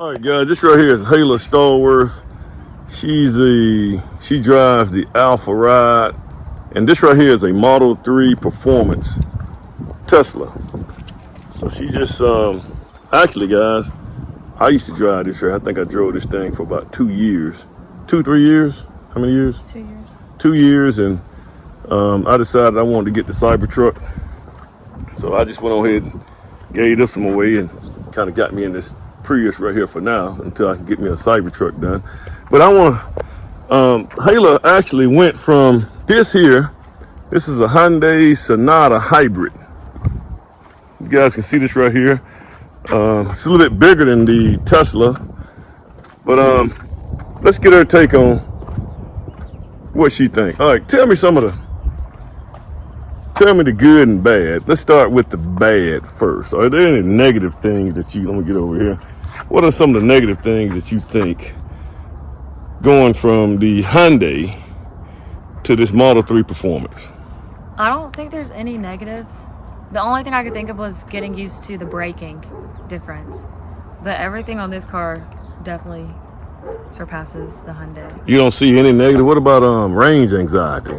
All right, guys, this right here is Hayla Stallworth. She drives the Alpha Ride, and this right here is a Model 3 Performance Tesla. So she just actually, guys, I used to drive this right. I think I drove this thing for about 2 years, 3 years. How many years? 2 years. 2 years, and I decided I wanted to get the Cybertruck. So I just went on ahead and gave this one away and kind of got me in this Prius right here for now until I can get me a Cybertruck done. But I want Hayla actually went from this here. This is a Hyundai Sonata Hybrid. You guys can see this right here. It's a little bit bigger than the Tesla, but let's get her take on what she think. All right, tell me the good and bad. Let's start with the bad first. Are there any negative things that let me get over here. What are some of the negative things that you think going from the Hyundai to this Model 3 Performance? I don't think there's any negatives. The only thing I could think of was getting used to the braking difference. But everything on this car definitely surpasses the Hyundai. You don't see any negative? What about range anxiety?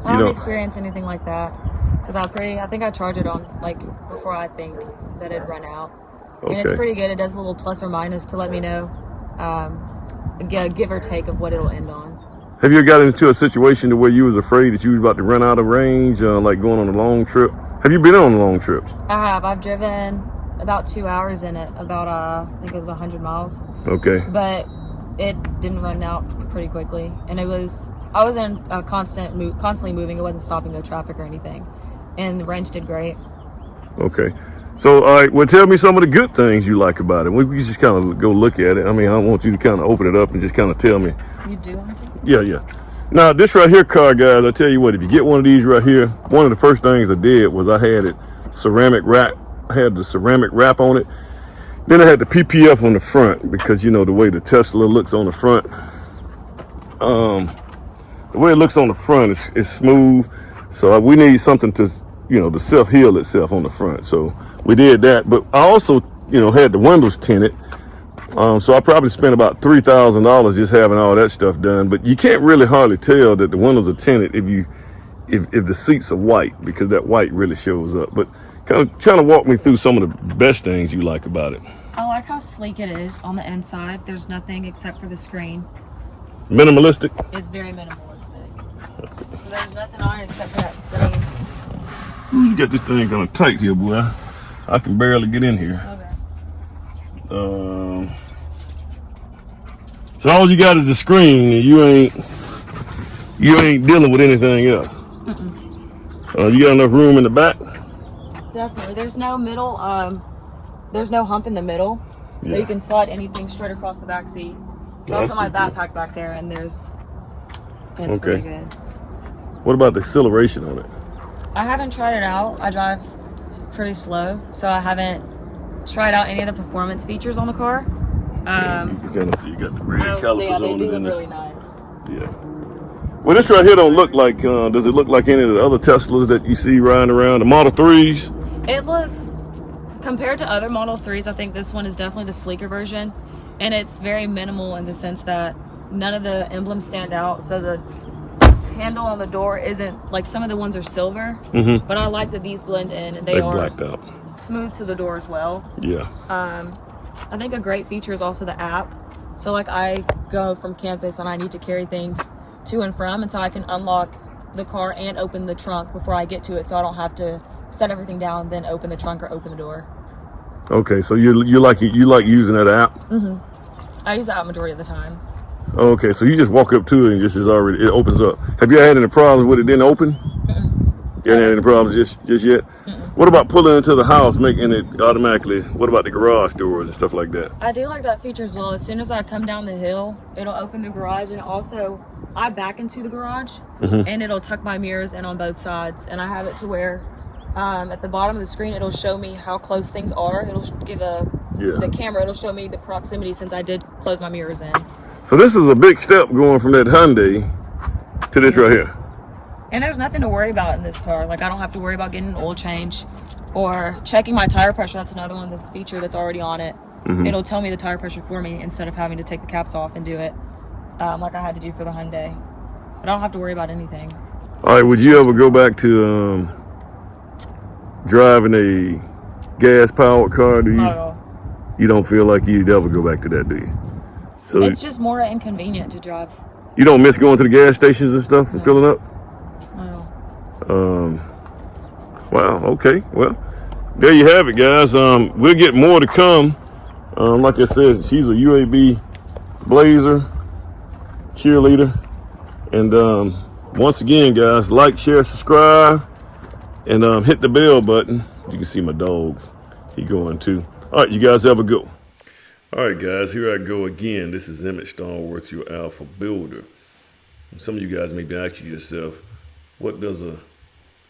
I don't experience anything like that. Because I think I charge it on, before I think that it'd run out. Okay. And it's pretty good. It does a little plus or minus to let me know, give or take of what it'll end on. Have you ever got into a situation to where you was afraid that you was about to run out of range, like going on a long trip? Have you been on long trips? I have. I've driven about 2 hours in it, about, I think it was 100 miles. Okay. But it didn't run out pretty quickly. And I was in a constantly moving. It wasn't stopping no traffic or anything. And the range did great. Okay. So, all right, well, tell me some of the good things you like about it. We can just kind of go look at it. I mean, I want you to kind of open it up and just kind of tell me. You do want to? Yeah. Now, this right here car, guys, I tell you what, if you get one of these right here, one of the first things I did was I had it ceramic wrap. I had the ceramic wrap on it. Then I had the PPF on the front because, you know, the way the Tesla looks on the front. The way it looks on the front is smooth. So we need something to, to self-heal itself on the front. So we did that. But I also, had the windows tinted. So I probably spent about $3,000 just having all that stuff done. But you can't really hardly tell that the windows are tinted if the seats are white, because that white really shows up. But kind of walk me through some of the best things you like about it. I like how sleek it is on the inside. There's nothing except for the screen. Minimalistic? It's very minimalistic. Okay. So there's nothing on it except for that screen. Ooh, you got this thing kind of tight here, boy. I can barely get in here. Okay. So all you got is the screen, and you ain't dealing with anything else. You got enough room in the back? Definitely. There's no middle. There's no hump in the middle, so you can slide anything straight across the back seat. So I put my backpack back there, and it's pretty good. What about the acceleration on it? I haven't tried it out. I drive pretty slow, so I haven't tried out any of the performance features on the car. You kind of see you got the red calipers on it. They do look really nice. Yeah. Well, this right here don't look like, does it look like any of the other Teslas that you see riding around, the Model 3s? It looks, compared to other Model 3s, I think this one is definitely the sleeker version. And it's very minimal in the sense that none of the emblems stand out. So the handle on the door isn't, like some of the ones are silver. Mm-hmm. But I like that these blend in and they are blacked out. Smooth to the door as well. Yeah. I think a great feature is also the app. So like I go from campus and I need to carry things to and from, and so I can unlock the car and open the trunk before I get to it, so I don't have to set everything down, then open the trunk or open the door. Okay, so you like using that app? Mm-hmm. I use the app majority of the time. Okay, so you just walk up to it and it opens up. Have you had any problems with it didn't open? You haven't had any problems just yet? What about pulling into the house, making it automatically? What about the garage doors and stuff like that? I do like that feature as well. As soon as I come down the hill, it'll open the garage, and also I back into the garage, and it'll tuck my mirrors in on both sides, and I have it to where at the bottom of the screen it'll show me how close things are. It'll give the camera, it'll show me the proximity since I did close my mirrors in. So this is a big step going from that Hyundai to this right here. And there's nothing to worry about in this car. Like I don't have to worry about getting an oil change or checking my tire pressure. That's another one, the feature that's already on it. It'll tell me the tire pressure for me instead of having to take the caps off and do it like I had to do for the Hyundai. But I don't have to worry about anything. All right, would you ever go back to driving a gas-powered car? Do Not you? at all. You don't feel like you'd ever go back to that, do you? So It's just more inconvenient to drive. you don't miss going to the gas stations and stuff and No. filling up? Not at all. Wow. Okay. Well, there you have it, guys. We'll get more to come. Like I said, she's a UAB Blazer cheerleader. And once again, guys, like, share, subscribe, and hit the bell button. You can see my dog. He going too. All right, you guys have a good one. All right, guys, here I go again. This is Emmett Stallworth, your Alpha Builder. And some of you guys may be asking yourself, what does a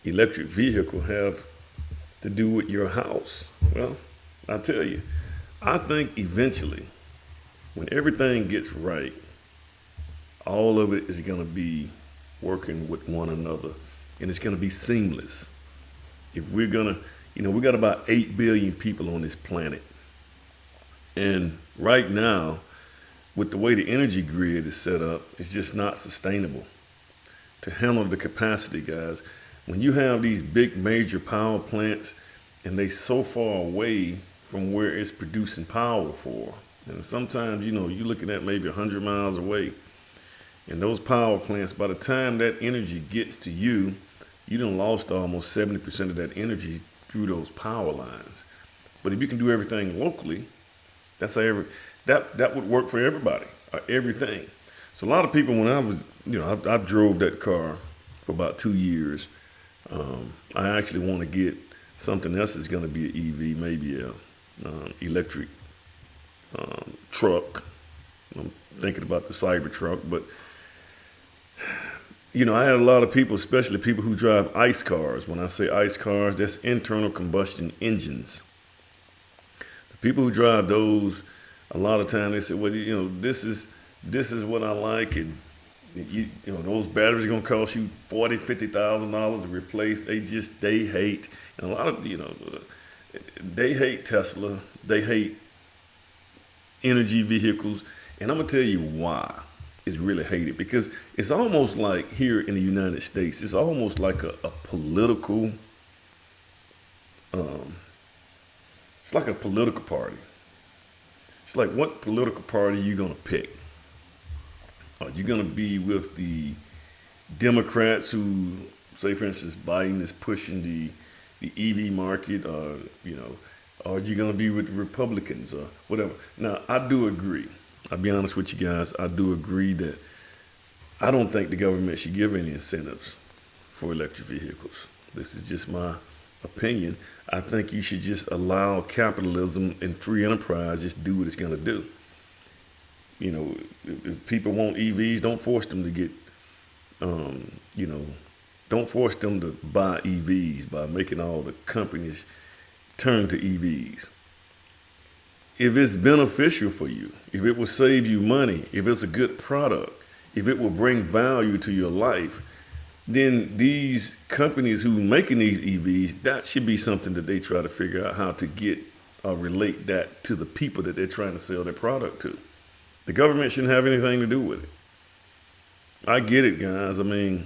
electric vehicle have to do with your house? Well, I'll tell you, I think eventually, when everything gets right, all of it is going to be working with one another, and it's going to be seamless. If we're going to, we got about 8 billion people on this planet. And right now, with the way the energy grid is set up, it's just not sustainable to handle the capacity, guys. When you have these big major power plants and they so far away from where it's producing power for, and sometimes, you're looking at maybe 100 miles away, and those power plants, by the time that energy gets to you, you done lost almost 70% of that energy through those power lines. But if you can do everything locally, that's how that would work for everybody, everything. So a lot of people, when I was, I drove that car for about 2 years. I actually want to get something else that's going to be an EV, maybe a electric truck. I'm thinking about the Cybertruck, but I had a lot of people, especially people who drive ICE cars. When I say ICE cars, that's internal combustion engines. The people who drive those, a lot of time they say, well, this is what I like, and those batteries are gonna cost you $40,000-$50,000 to replace. They hate, and a lot of they hate Tesla. They hate energy vehicles, and I'm gonna tell you why it's really hated. Because it's almost like here in the United States, it's almost like a political. It's like a political party. It's like, what political party are you gonna pick? Are you going to be with the Democrats who, say, for instance, Biden is pushing the EV market, or, are you going to be with the Republicans or whatever? Now, I do agree. I'll be honest with you guys. I do agree that I don't think the government should give any incentives for electric vehicles. This is just my opinion. I think you should just allow capitalism and free enterprise just do what it's going to do. If people want EVs, don't force them to get, don't force them to buy EVs by making all the companies turn to EVs. If it's beneficial for you, if it will save you money, if it's a good product, if it will bring value to your life, then these companies who are making these EVs, that should be something that they try to figure out how to get or relate that to the people that they're trying to sell their product to. The government shouldn't have anything to do with it. I get it, guys. I mean,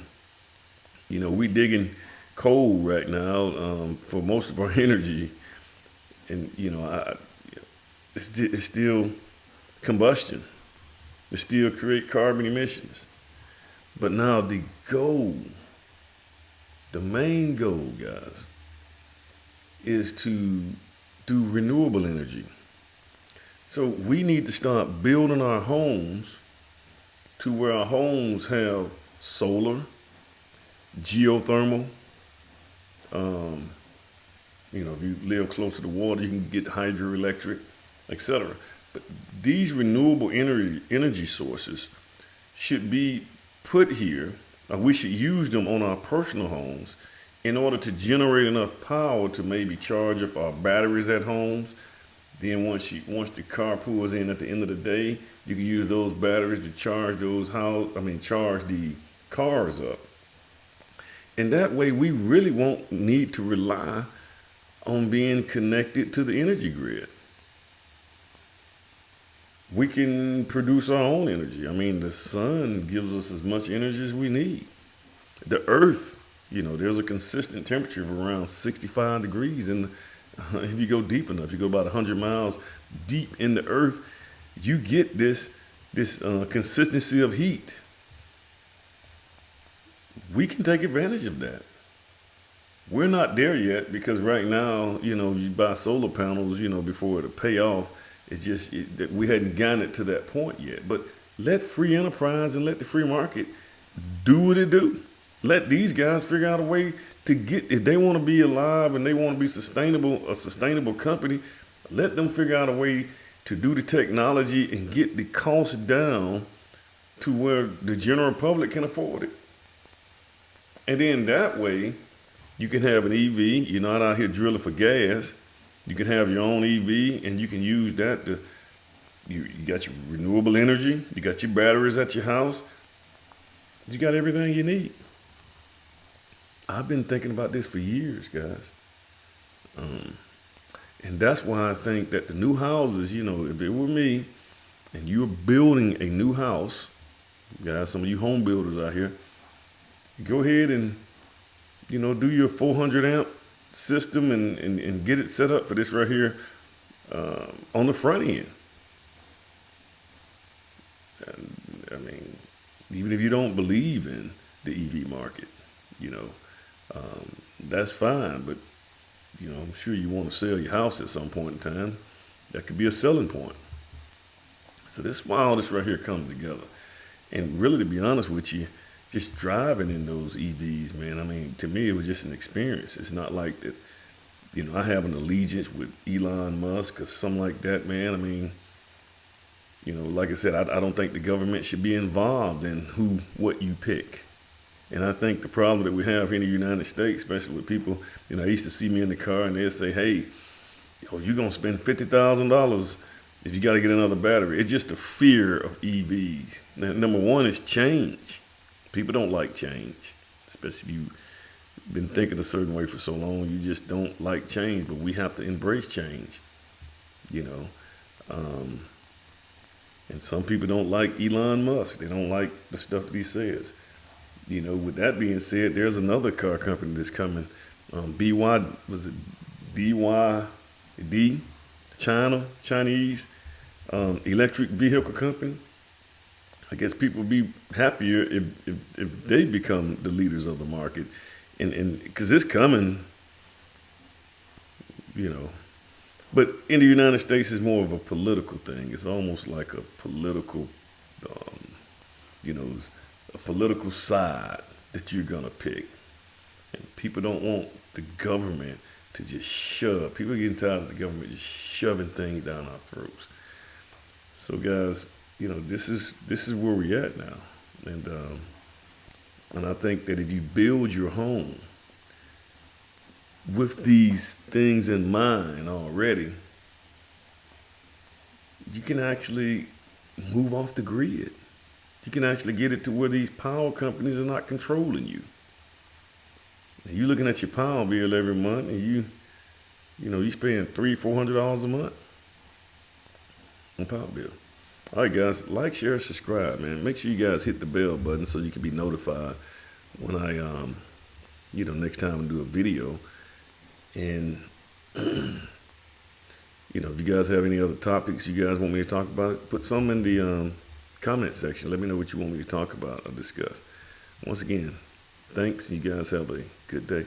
we digging coal right now for most of our energy, and it's still combustion. It still create carbon emissions. But now the main goal, guys, is to do renewable energy. So we need to start building our homes to where our homes have solar, geothermal. If you live close to the water, you can get hydroelectric, etc. But these renewable energy sources should be put here. We should use them on our personal homes in order to generate enough power to maybe charge up our batteries at homes. Then once the car pulls in at the end of the day, you can use those batteries to charge charge the cars up. And that way we really won't need to rely on being connected to the energy grid. We can produce our own energy. I mean, the sun gives us as much energy as we need. The earth, there's a consistent temperature of around 65 degrees. And if you go deep enough, you go about 100 miles deep in the earth, you get this consistency of heat. We can take advantage of that. We're not there yet because right now, you buy solar panels, before it'll pay off. It's just that we hadn't gotten it to that point yet. But let free enterprise and let the free market do what it do. Let these guys figure out a way to get, if they want to be alive and they want to be sustainable, a sustainable company, let them figure out a way to do the technology and get the cost down to where the general public can afford it. And then that way, you can have an EV. You're not out here drilling for gas. You can have your own EV, and you can use that to, you got your renewable energy. You got your batteries at your house. You got everything you need. I've been thinking about this for years, guys. And that's why I think that the new houses, if it were me and you're building a new house, guys, some of you home builders out here, go ahead and, do your 400 amp system and get it set up for this right here on the front end. And, I mean, even if you don't believe in the EV market, that's fine. But, I'm sure you want to sell your house at some point in time. That could be a selling point. So this is why all this right here comes together. And really, to be honest with you, just driving in those EVs, man, I mean, to me, it was just an experience. It's not like that, I have an allegiance with Elon Musk or something like that, man. I mean, like I said, I don't think the government should be involved in what you pick. And I think the problem that we have here in the United States, especially with people, I used to see me in the car and they'd say, hey, you're going to spend $50,000 if you got to get another battery. It's just the fear of EVs. Now, number one is change. People don't like change, especially if you've been thinking a certain way for so long. You just don't like change, but we have to embrace change, And some people don't like Elon Musk. They don't like the stuff that he says. With that being said, there's another car company that's coming. BYD, Chinese electric vehicle company. I guess people would be happier if they become the leaders of the market, and because it's coming, But in the United States, it's more of a political thing. It's almost like a political, a political side that you're gonna pick, and people don't want the government to just shove. People are getting tired of the government just shoving things down our throats. So, guys. This is where we're at now, and I think that if you build your home with these things in mind already, you can actually move off the grid. You can actually get it to where these power companies are not controlling you. And you're looking at your power bill every month, and you're spending $300-400 a month on power bill. All right, guys, like, share, subscribe, man. Make sure you guys hit the bell button so you can be notified when I, next time I do a video. And, if you guys have any other topics you guys want me to talk about, put some in the comment section. Let me know what you want me to talk about or discuss. Once again, thanks. You guys have a good day.